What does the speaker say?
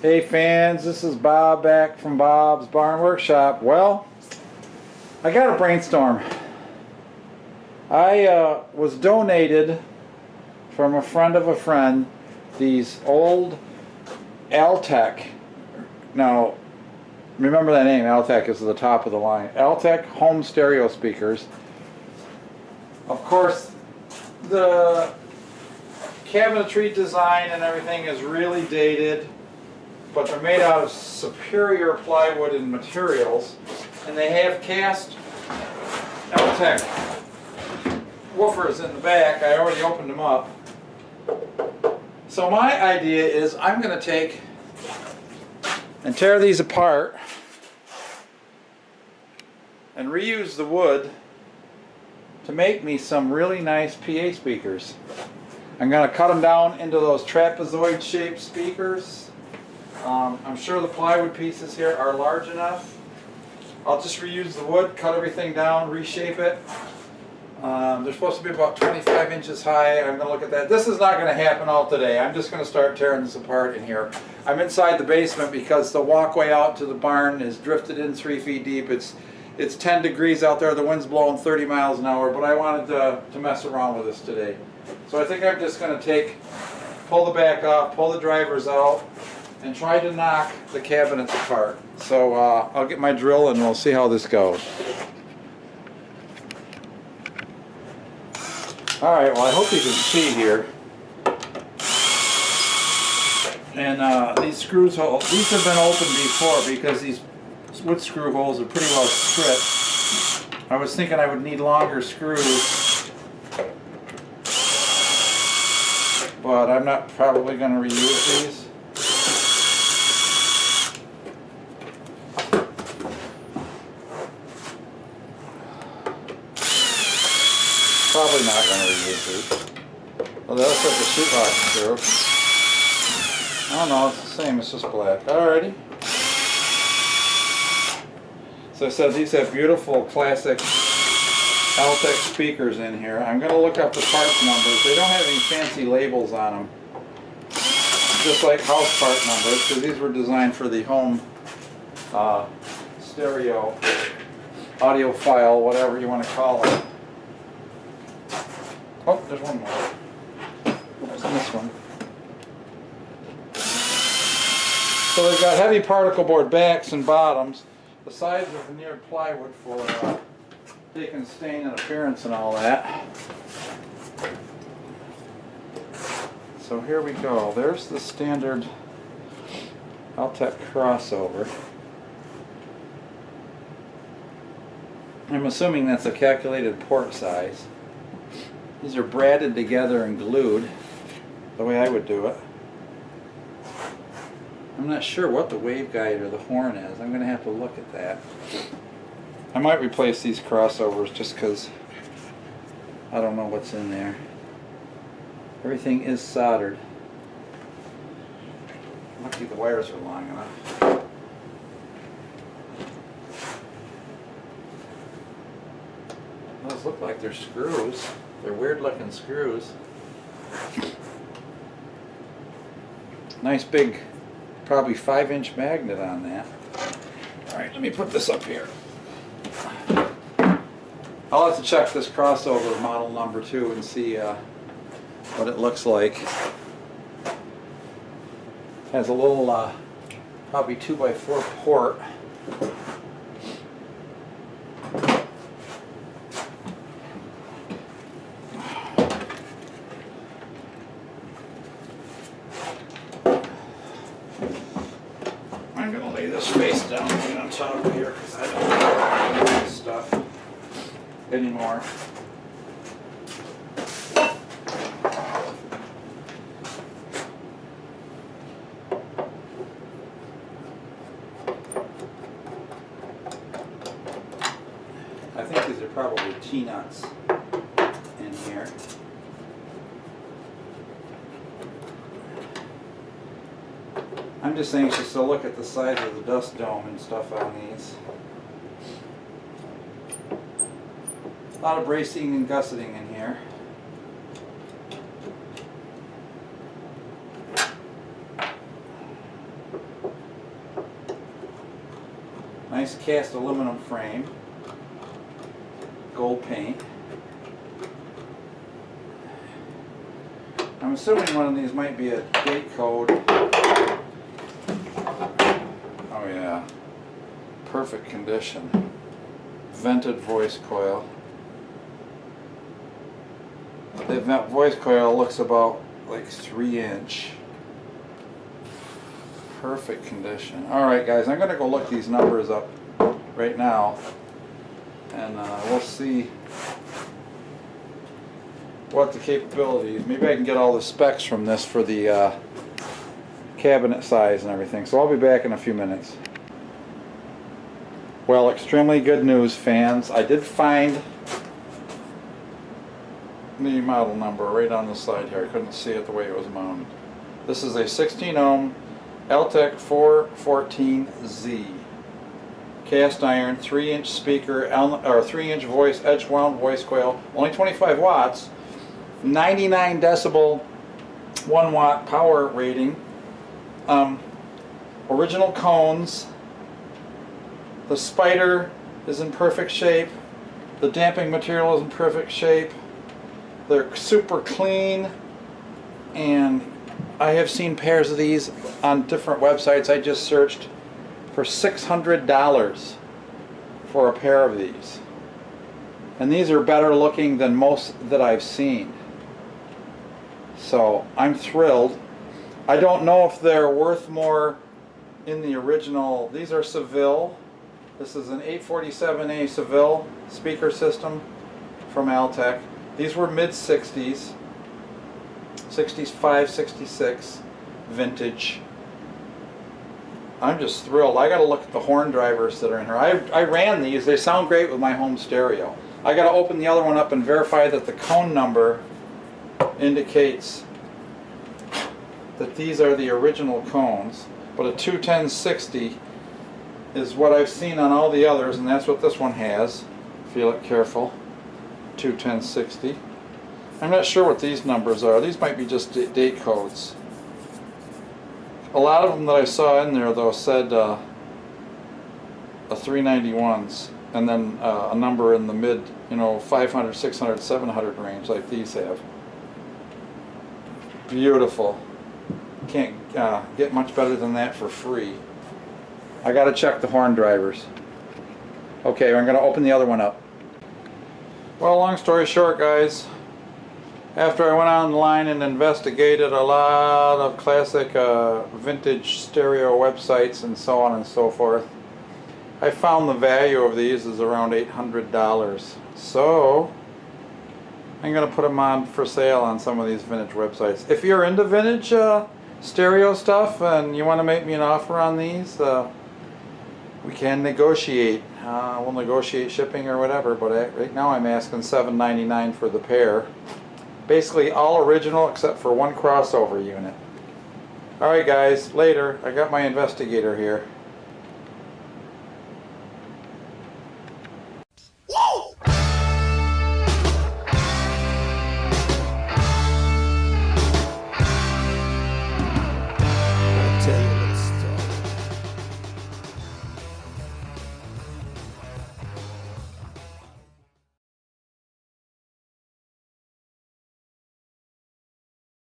Hey fans, this is Bob back from Bob's Barn Workshop. Well, I got a brainstorm. I was donated from a friend of a friend these old Altec. Now, remember that name, Altec is at the top of the line. Altec home stereo speakers. Of course, the cabinetry design and everything is really dated, but they're made out of superior plywood and materials, and they have cast Altec woofers in the back. I already opened them up. So my idea is I'm going to take and tear these apart and reuse the wood to make me some really nice PA speakers. I'm going to cut them down into those trapezoid shaped speakers. I'm sure the plywood pieces here are large enough. I'll just reuse the wood, cut everything down, reshape it. They're supposed to be about 25 inches high. I'm going to look at that. This is not going to happen all today. I'm just going to start tearing this apart in here. I'm inside the basement because the walkway out to the barn is drifted in 3 feet deep. It's 10 degrees out there. The wind's blowing 30 miles an hour, but I wanted to mess around with this today. So I think I'm just going to pull the back off, pull the drivers out, and try to knock the cabinets apart. So I'll get my drill and we'll see how this goes. Alright, well I hope you can see here. And these screws holes, these have been opened before because these wood screw holes are pretty well stripped. I was thinking I would need longer screws, but I'm not probably going to reuse these. Probably not going to reuse these. Well, that's like a shoebox screw. I don't know, it's the same, it's just black. Alrighty. So I said these have beautiful classic Altec speakers in here. I'm going to look up the parts numbers. They don't have any fancy labels on them. Just like house part numbers, because these were designed for the home stereo, audiophile, whatever you want to call it. Oh, there's one more. There's this one. So they've got heavy particle board backs and bottoms. The sides are veneered plywood for taking stain and appearance and all that. So here we go. There's the standard Altec crossover. I'm assuming that's a calculated port size. These are braided together and glued the way I would do it. I'm not sure what the waveguide or the horn is. I'm going to have to look at that. I might replace these crossovers just because I don't know what's in there. Everything is soldered. Lucky the wires are long enough. Those look like they're screws. They're weird looking screws. Nice big, probably 5-inch magnet on that. Alright, let me put this up here. I'll have to check this crossover model number 2 and see what it looks like. Has a little probably 2x4 port. I'm going to lay this face down and on top of here because I don't know this stuff anymore. I think these are probably T-nuts in here. I'm just anxious to look at the size of the dust dome and stuff on these. A lot of bracing and gusseting in here. Nice cast aluminum frame. Gold paint. I'm assuming one of these might be a date code. Oh yeah. Perfect condition. Vented voice coil. The voice coil looks about like 3-inch. Perfect condition. Alright guys, I'm going to go look these numbers up right now. And we'll see what the capabilities. Maybe I can get all the specs from this for the cabinet size and everything. So I'll be back in a few minutes. Well, extremely good news, fans. I did find the model number right on the side here. I couldn't see it the way it was mounted. This is a 16 ohm Altec 414Z cast iron 3-inch speaker or 3-inch voice edge wound voice coil. Only 25 watts, 99 decibel, 1 watt power rating. Original cones. The spider is in perfect shape. The damping material is in perfect shape. They're super clean, and I have seen pairs of these on different websites. I just searched for $600 for a pair of these, and these are better looking than most that I've seen. So I'm thrilled. I don't know if they're worth more in the original. These are Seville. This is an 847A Seville speaker system from Altec. These were mid-60s, 65, 66, vintage. I'm just thrilled. I gotta look at the horn drivers that are in here. I ran these. They sound great with my home stereo. I gotta open the other one up and verify that the cone number indicates that these are the original cones. But a 21060 is what I've seen on all the others, and that's what this one has. Feel it careful. 21060. I'm not sure what these numbers are. These might be just date codes. A lot of them that I saw in there though said a 391s, and then a number in the mid, 500, 600, 700 range like these have. Beautiful. Can't get much better than that for free. I gotta check the horn drivers. Okay, I'm gonna open the other one up. Well, long story short, guys, after I went online and investigated a lot of classic vintage stereo websites and so on and so forth, I found the value of these is around $800. So I'm going to put them on for sale on some of these vintage websites. If you're into vintage stereo stuff and you want to make me an offer on these, we can negotiate. We'll negotiate shipping or whatever, but right now I'm asking $7.99 for the pair. Basically all original except for one crossover unit. Alright guys, later. I got my investigator here. Tell you